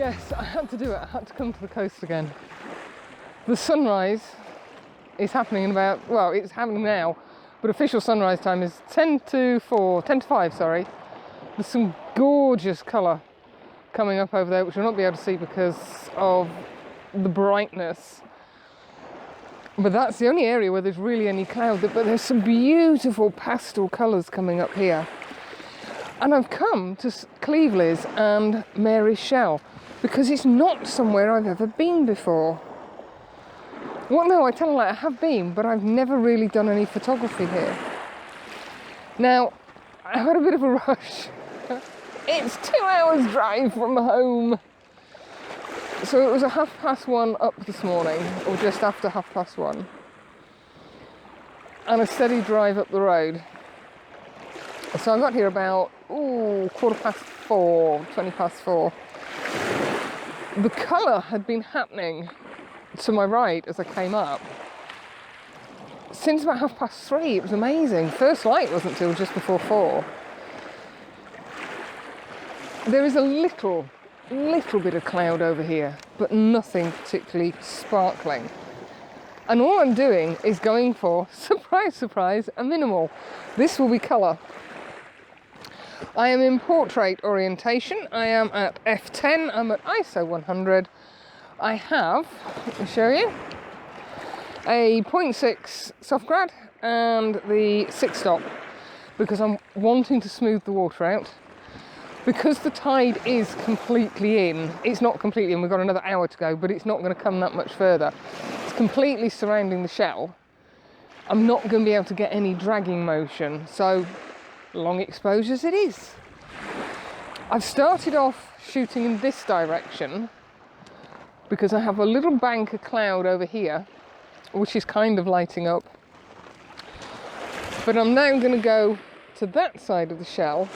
Yes, I had to do it. I had to come to the coast again. The sunrise is happening in about, well, it's happening now, but official sunrise time is 10 to 5, sorry. There's some gorgeous colour coming up over there, which we'll not be able to see because of the brightness. But that's the only area where there's really any cloud, but there's some beautiful pastel colours coming up here. And I've come to Cleveleys and Mary's Shell because it's not somewhere I've ever been before. Well, no, I tell a lie, I have been, but I've never really done any photography here. Now, I've had a bit of a rush. It's 2 hours drive from home. So it was a 1:30 up this morning, or just after 1:30, and a steady drive up the road. So I got here about 4:15, 4:20. The colour had been happening to my right as I came up since about 3:30. It was amazing. First light wasn't till just before 4. There is a little bit of cloud over here, but nothing particularly sparkling. And all I'm doing is going for, surprise, surprise, a minimal. This will be colour. I am in portrait orientation. I am at f10. I'm at ISO 100. I have, let me show you, a 0.6 soft grad and the 6 stop because I'm wanting to smooth the water out. Because the tide is completely in, it's not completely in, we've got another hour to go, but it's not going to come that much further. It's completely surrounding the shell. I'm not going to be able to get any dragging motion, so long exposures it is. I've started off shooting in this direction because I have a little bank of cloud over here, which is kind of lighting up. But I'm now going to go to that side of the shell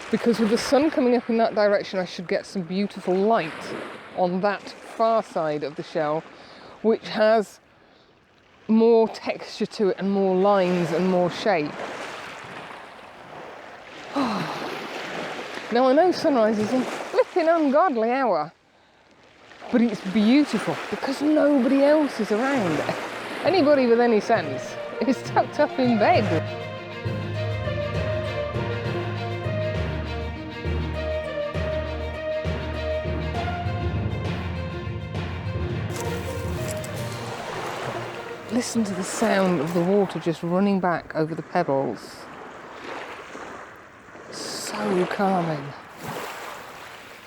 because with the sun coming up in that direction, I should get some beautiful light on that far side of the shell, which has more texture to it and more lines and more shape. Now I know sunrise is a flipping ungodly hour, but it's beautiful because nobody else is around. Anybody with any sense is tucked up in bed. Listen to the sound of the water just running back over the pebbles. So calming.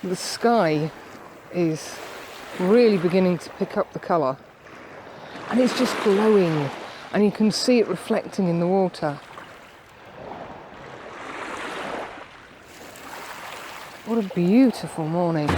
The sky is really beginning to pick up the colour, and it's just glowing, and you can see it reflecting in the water. What a beautiful morning.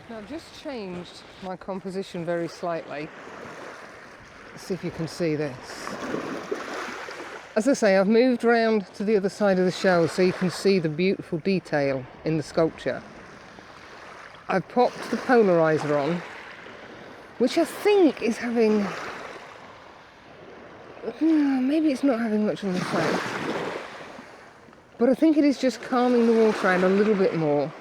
Now I've just changed my composition very slightly. Let's see if you can see this. As I say, I've moved around to the other side of the shell so you can see the beautiful detail in the sculpture. I've popped the polarizer on, which I think is having... maybe it's not having much of an effect. But I think it is just calming the water down a little bit more.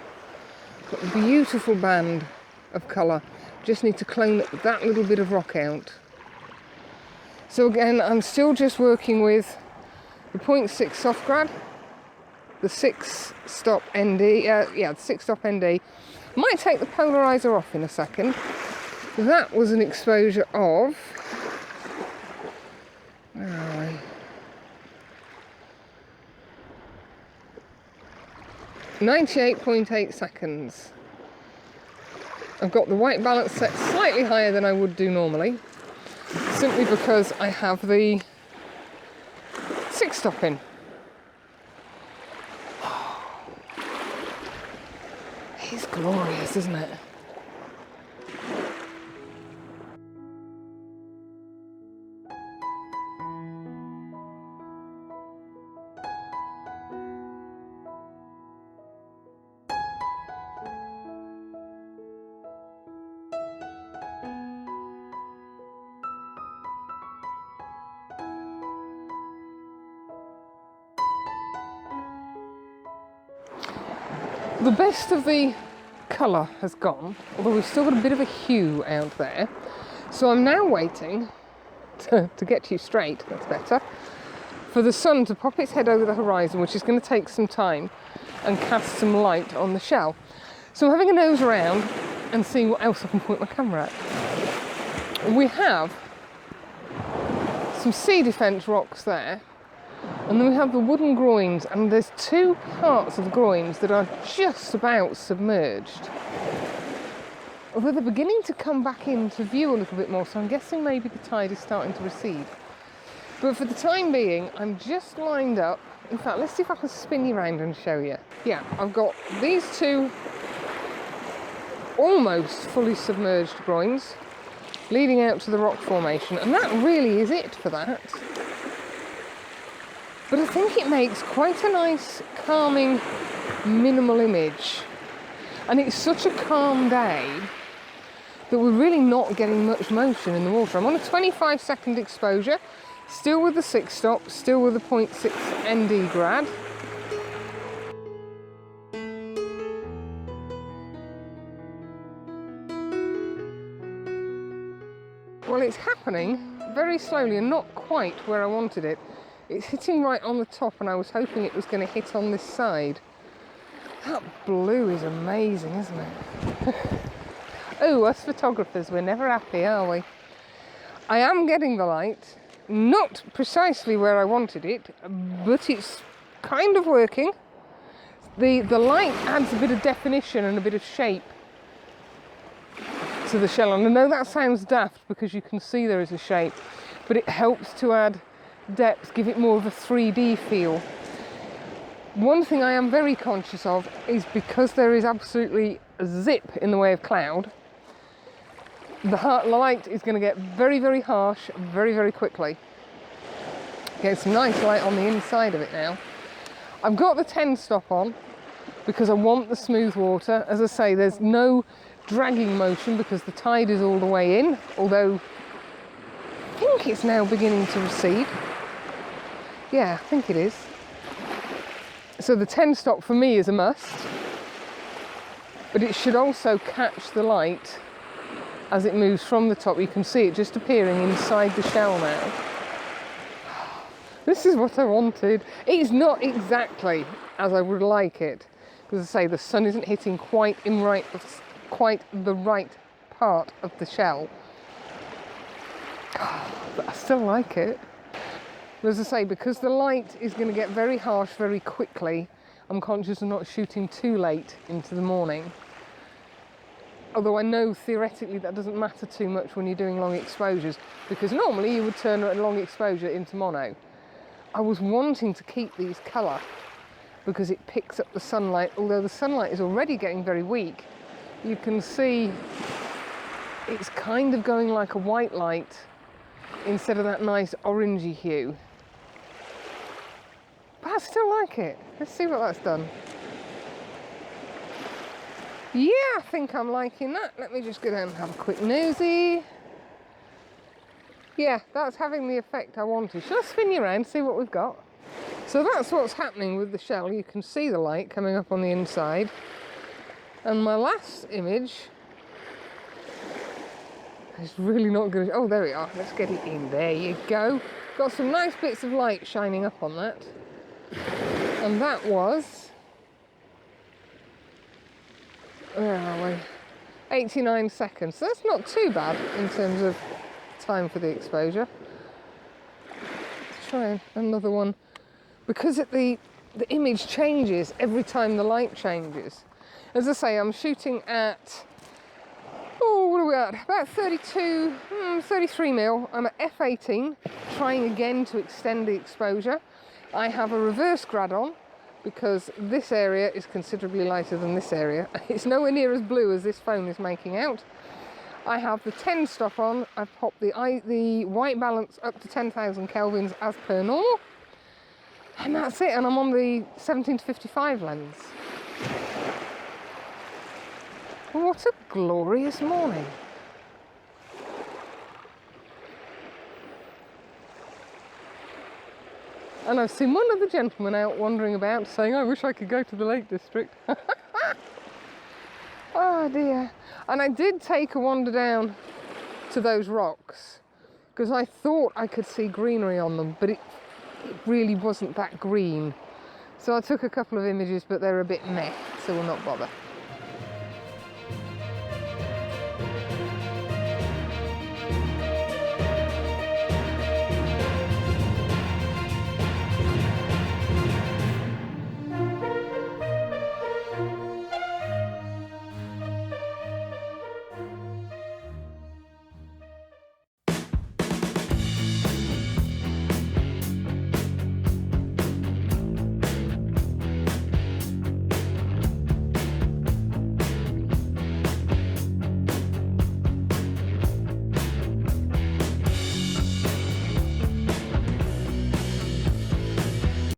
Got a beautiful band of colour. Just need to clone that little bit of rock out. So again, I'm still just working with the 0.6 soft grad, the 6 stop ND, the 6 stop ND. Might take the polarizer off in a second. That was an exposure of, where are we? 98.8 seconds. I've got the white balance set slightly higher than I would do normally, simply because I have the 6 stop in. It's glorious, isn't it? The best of the colour has gone, although we've still got a bit of a hue out there. So I'm now waiting, to get you straight, that's better, for the sun to pop its head over the horizon, which is going to take some time, and cast some light on the shell. So I'm having a nose around and seeing what else I can point my camera at. We have some sea defence rocks there, and then we have the wooden groins, and there's two parts of the groins that are just about submerged. Although they're beginning to come back into view a little bit more, so I'm guessing maybe the tide is starting to recede. But for the time being, I'm just lined up. In fact, let's see if I can spin you around and show you. Yeah, I've got these two almost fully submerged groins leading out to the rock formation, and that really is it for that. But I think it makes quite a nice, calming, minimal image. And it's such a calm day that we're really not getting much motion in the water. I'm on a 25-second exposure, still with the 6 stop, still with the 0.6 ND grad. Well, it's happening very slowly and not quite where I wanted it. It's hitting right on the top, and I was hoping it was going to hit on this side. That blue is amazing, isn't it? Oh, us photographers, we're never happy, are we? I am getting the light, not precisely where I wanted it, but it's kind of working. The light adds a bit of definition and a bit of shape to the shell. And I know that sounds daft because you can see there is a shape, but it helps to add depth, give it more of a 3D feel. One thing I am very conscious of is, because there is absolutely a zip in the way of cloud, the light is going to get very, very harsh very, very quickly. Get some nice light on the inside of it now. I've got the 10 stop on because I want the smooth water. As I say, there's no dragging motion because the tide is all the way in, although I think it's now beginning to recede. Yeah, I think it is. So the 10 stop for me is a must, but it should also catch the light as it moves from the top. You can see it just appearing inside the shell now. This is what I wanted. It's not exactly as I would like it, because I say the sun isn't hitting quite the right part of the shell. But I still like it. But as I say, because the light is going to get very harsh very quickly, I'm conscious of not shooting too late into the morning. Although I know theoretically that doesn't matter too much when you're doing long exposures, because normally you would turn a long exposure into mono. I was wanting to keep these colour because it picks up the sunlight, although the sunlight is already getting very weak. You can see it's kind of going like a white light instead of that nice orangey hue. But I still like it. Let's see what that's done. Yeah, I think I'm liking that. Let me just go down and have a quick nosy. Yeah, that's having the effect I wanted. Shall I spin you around, see what we've got? So that's what's happening with the shell. You can see the light coming up on the inside. And my last image is really not good. Oh, there we are. Let's get it in. There you go. Got some nice bits of light shining up on that. And that was... where are we? 89 seconds. So that's not too bad in terms of time for the exposure. Let's try another one. Because the image changes every time the light changes. As I say, I'm shooting at, what are we at? About 33 mil. I'm at f18, trying again to extend the exposure. I have a reverse grad on because this area is considerably lighter than this area. It's nowhere near as blue as this phone is making out. I have the 10 stop on. I've popped the white balance up to 10,000 kelvins as per normal. And that's it, and I'm on the 17 to 55 lens. What a glorious morning. And I've seen one of the gentlemen out wandering about saying, I wish I could go to the Lake District. Oh dear. And I did take a wander down to those rocks because I thought I could see greenery on them, but it really wasn't that green. So I took a couple of images, but they're a bit meh, so we'll not bother.